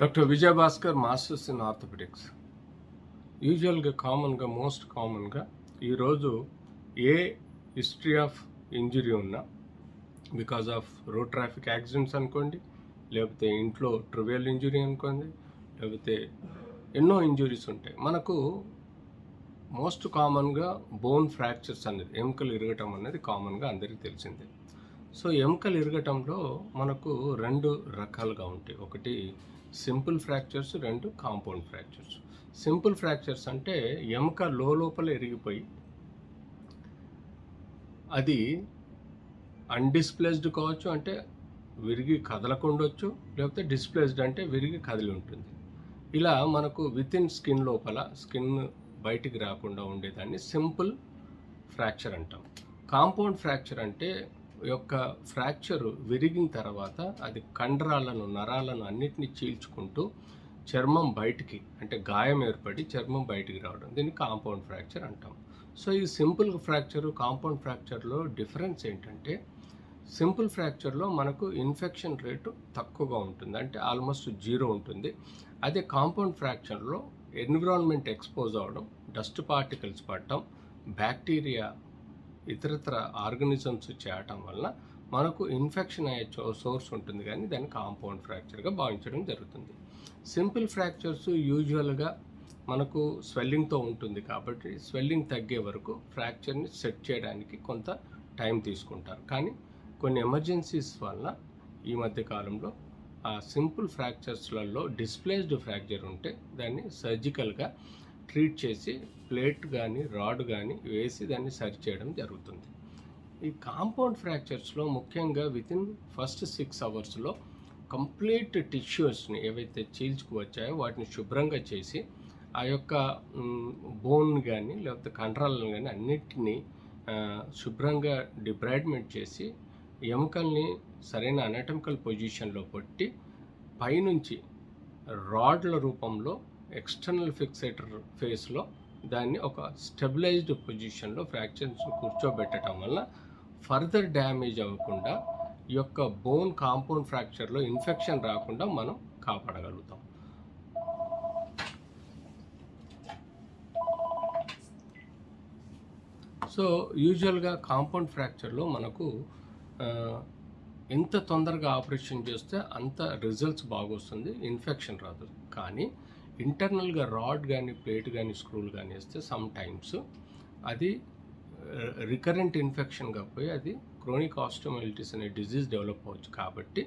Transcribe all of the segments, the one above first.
Doctor Vijay Bhaskar, masters in orthopedics. యూజువల్గా most కామన్గా ఈరోజు ఏ హిస్టరీ ఆఫ్ ఇంజరీ ఉన్నా, because of road traffic accidents అనుకోండి, లేకపోతే ఇంట్లో ట్రివియల్ ఇంజరీ అనుకోండి, లేకపోతే ఎన్నో ఇంజురీస్ ఉంటాయి. మనకు మోస్ట్ కామన్గా బోన్ ఫ్రాక్చర్స్ అనేది, ఎముకలు ఇరగటం అనేది కామన్గా అందరికీ తెలిసిందే. సో ఎముకలు ఇరగటంలో మనకు రెండు రకాలుగా ఉంటాయి. ఒకటి సింపుల్ ఫ్రాక్చర్స్, రెండు కాంపౌండ్ ఫ్రాక్చర్స్. సింపుల్ ఫ్రాక్చర్స్ అంటే ఎముక లోపల ఇరిగిపోయి అది అన్డిస్ప్లేస్డ్ కావచ్చు, అంటే విరిగి కదలకుండొచ్చు, లేకపోతే డిస్ప్లేస్డ్ అంటే విరిగి కదిలి ఉంటుంది. ఇలా మనకు వితిన్ స్కిన్ లోపల స్కిన్ బయటికి రాకుండా ఉండేదాన్ని సింపుల్ ఫ్రాక్చర్ అంటాం. కాంపౌండ్ ఫ్రాక్చర్ అంటే యొక్క ఫ్రాక్చర్ విరిగిన తర్వాత అది కండరాలను, నరాలను అన్నిటినీ చీల్చుకుంటూ చర్మం బయటికి, అంటే గాయం ఏర్పడి చర్మం బయటికి రావడం, దీన్ని కాంపౌండ్ ఫ్రాక్చర్ అంటాం. సో ఈ సింపుల్ ఫ్రాక్చర్, కాంపౌండ్ ఫ్రాక్చర్లో డిఫరెన్స్ ఏంటంటే, సింపుల్ ఫ్రాక్చర్లో మనకు ఇన్ఫెక్షన్ రేటు తక్కువగా ఉంటుంది, అంటే ఆల్మోస్ట్ జీరో ఉంటుంది. అదే కాంపౌండ్ ఫ్రాక్చర్లో ఎన్విరాన్మెంట్ ఎక్స్పోజ్ అవ్వడం, డస్ట్ పార్టికల్స్ పడటం, బ్యాక్టీరియా, ఇతరత్ర ఆర్గనిజమ్స్ చేయటం వల్ల మనకు ఇన్ఫెక్షన్ అయ్యే సోర్స్ ఉంటుంది, కానీ దాన్ని కాంపౌండ్ ఫ్రాక్చర్గా భావించడం జరుగుతుంది. సింపుల్ ఫ్రాక్చర్స్ యూజువల్గా మనకు స్వెల్లింగ్తో ఉంటుంది, కాబట్టి స్వెల్లింగ్ తగ్గే వరకు ఫ్రాక్చర్ని సెట్ చేయడానికి కొంత టైం తీసుకుంటారు. కానీ కొన్ని ఎమర్జెన్సీస్ వల్ల ఈ మధ్య కాలంలో ఆ సింపుల్ ఫ్రాక్చర్స్లలో డిస్ప్లేస్డ్ ఫ్రాక్చర్ ఉంటే దాన్ని సర్జికల్గా ట్రీట్ చేసి ప్లేట్ కానీ రాడ్ కానీ వేసి దాన్ని సరి చేయడం జరుగుతుంది. ఈ కాంపౌండ్ ఫ్రాక్చర్స్లో ముఖ్యంగా వితిన్ ఫస్ట్ 6 అవర్స్లో కంప్లీట్ టిష్యూస్ని ఏవైతే చీల్చుకు వచ్చాయో వాటిని శుభ్రంగా చేసి ఆ యొక్క బోన్ కానీ లేకపోతే కండరాలను కానీ అన్నిటినీ శుభ్రంగా డిబ్రైడ్మెంట్ చేసి ఎముకల్ని సరైన అనటమికల్ పొజిషన్లో పెట్టి పైనుంచి రాడ్ల రూపంలో ఎక్స్టర్నల్ ఫిక్సేటర్ ఫేస్లో దాన్ని ఒక స్టెబిలైజ్డ్ పొజిషన్లో ఫ్రాక్చర్స్ కూర్చోబెట్టడం వల్ల ఫర్దర్ డ్యామేజ్ అవ్వకుండా ఈ యొక్క బోన్ కాంపౌండ్ ఫ్రాక్చర్లో ఇన్ఫెక్షన్ రాకుండా మనం కాపాడగలుగుతాం. సో యూజువల్గా కాంపౌండ్ ఫ్రాక్చర్లో మనకు ఎంత తొందరగా ఆపరేషన్ చేస్తే అంత రిజల్ట్స్ బాగొస్తుంది, ఇన్ఫెక్షన్ రాదు. కానీ ఇంటర్నల్గా రాడ్ కానీ ప్లేట్ కానీ స్క్రూలు కానీ వేస్తే సమ్ టైమ్స్ అది రికరెంట్ ఇన్ఫెక్షన్గా పోయి అది క్రోనిక్ ఆస్టోమైటిస్ అనే డిజీజ్ డెవలప్ అవ్వచ్చు. కాబట్టి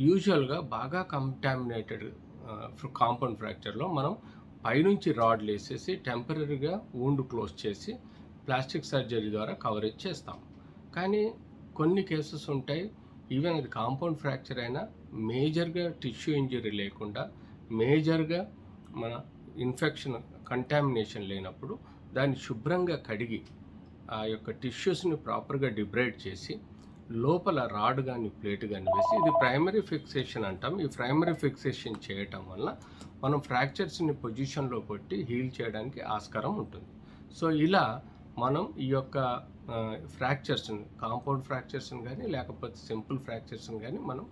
యూజువల్గా బాగా కంటామినేటెడ్ కాంపౌండ్ ఫ్రాక్చర్లో మనం పైనుంచి రాడ్లు వేసేసి టెంపరీగా వూండ్ క్లోజ్ చేసి ప్లాస్టిక్ సర్జరీ ద్వారా కవరేజ్ చేస్తాం. కానీ కొన్ని కేసెస్ ఉంటాయి, ఈవెన్ అది కాంపౌండ్ ఫ్రాక్చర్ అయినా మేజర్గా టిష్యూ ఇంజరీ లేకుండా, మేజర్గా మన ఇన్ఫెక్షన్ కంటామినేషన్ లేనప్పుడు దాన్ని శుభ్రంగా కడిగి ఆ యొక్క టిష్యూస్ని ప్రాపర్గా డిబ్రైడ్ చేసి లోపల రాడ్ కానీ ప్లేట్ కానీ వేసి, ఇది ప్రైమరీ ఫిక్సేషన్ అంటాం. ఈ ప్రైమరీ ఫిక్సేషన్ చేయటం వల్ల మనం ఫ్రాక్చర్స్ని పొజిషన్లో పెట్టి హీల్ చేయడానికి ఆస్కారం ఉంటుంది. సో ఇలా మనం ఈ యొక్క ఫ్రాక్చర్స్ని, కాంపౌండ్ ఫ్రాక్చర్స్ని కానీ లేకపోతే సింపుల్ ఫ్రాక్చర్స్ని కానీ మనం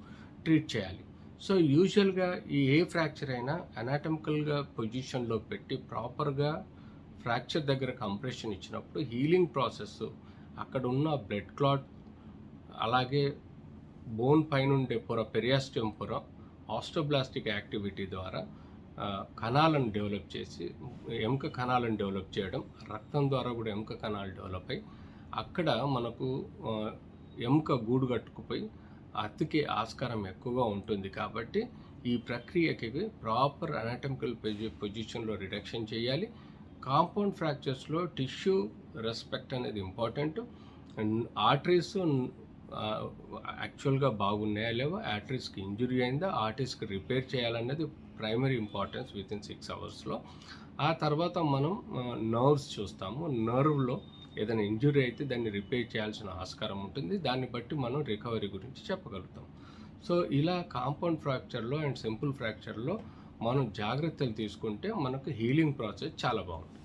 ట్రీట్ చేయాలి. సో యూజువల్గా ఈ ఏ ఫ్రాక్చర్ అయినా అనాటమికల్గా పొజిషన్లో పెట్టి ప్రాపర్గా ఫ్రాక్చర్ దగ్గర కంప్రెషన్ ఇచ్చినప్పుడు హీలింగ్ ప్రాసెస్, అక్కడ ఉన్న బ్లడ్ క్లాట్, అలాగే బోన్ పైన ఉండే పొర, పెరియాస్టియం పొర, ఆస్టోబ్లాస్టిక్ యాక్టివిటీ ద్వారా కణాలను డెవలప్ చేసి, ఎముక కణాలను డెవలప్ చేయడం, రక్తం ద్వారా కూడా ఎముక కణాలు డెవలప్ అయ్యి అక్కడ మనకు ఎముక గూడు కట్టుకుపోయి అతికే ఆస్కారం ఎక్కువగా ఉంటుంది. కాబట్టి ఈ ప్రక్రియకి ప్రాపర్ అనాటమికల్ పొజిషన్లో రిడక్షన్ చేయాలి. కాంపౌండ్ ఫ్రాక్చర్స్లో టిష్యూ రెస్పెక్ట్ అనేది ఇంపార్టెంట్. ఆర్టరీస్ యాక్చువల్గా బాగున్నాయా లేవా, ఆర్టరీస్కి ఇంజురీ అయిందా, ఆర్టరీస్కి రిపేర్ చేయాలన్నది ప్రైమరీ ఇంపార్టెన్స్ వితిన్ 6 అవర్స్లో. ఆ తర్వాత మనం నర్వ్స్ చూస్తాము. నర్వ్లో ఏదైనా ఇంజురీ అయితే దాన్ని రిపేర్ చేయాల్సిన ఆస్కారం ఉంటుంది, దాన్ని బట్టి మనం రికవరీ గురించి చెప్పగలుగుతాం. సో ఇలా కాంపౌండ్ ఫ్రాక్చర్లో అండ్ సింపుల్ ఫ్రాక్చర్లో మనం జాగ్రత్తలు తీసుకుంటే మనకు హీలింగ్ ప్రాసెస్ చాలా బాగుంటుంది.